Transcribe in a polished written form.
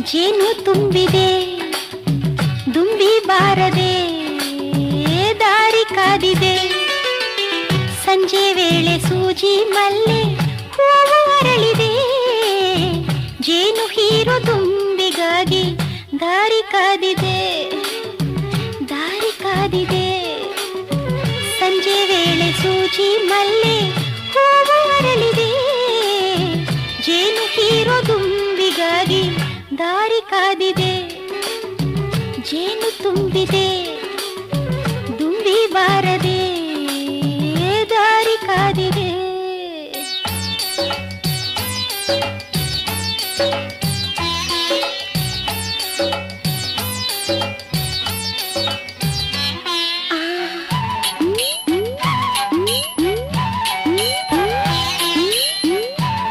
ಜೇನು ತುಂಬಿದೆ ದುಂಬಿ ಬಾರದೆ ದಾರಿ ಕಾದಿದೆ. ಸಂಜೆ ವೇಳೆ ಸೂಜಿ ಮಲ್ಲೆ ಹೂವು ಅರಳಿದೆ. ಜೇನು ಹೀರೋ ದುಂಬಿಗಾಗಿ ದಾರಿ ಕಾದಿದೆ, ದಾರಿ ಕಾದಿದೆ. ಸಂಜೆ ವೇಳೆ ಸೂಜಿ ಮಲ್ಲೆ ಹೂವು ಅರಳಿದೆ. ಜೇನು ಹೀರೋ ದುಂಬಿಗಾಗಿ ದಾರಿ ಕಾದಿದೆ. ಜೇನು ತುಂಬಿದೆ ದುಂಬಿ ಬಾರದೆ ದಾರಿ ಕಾದಿದೆ.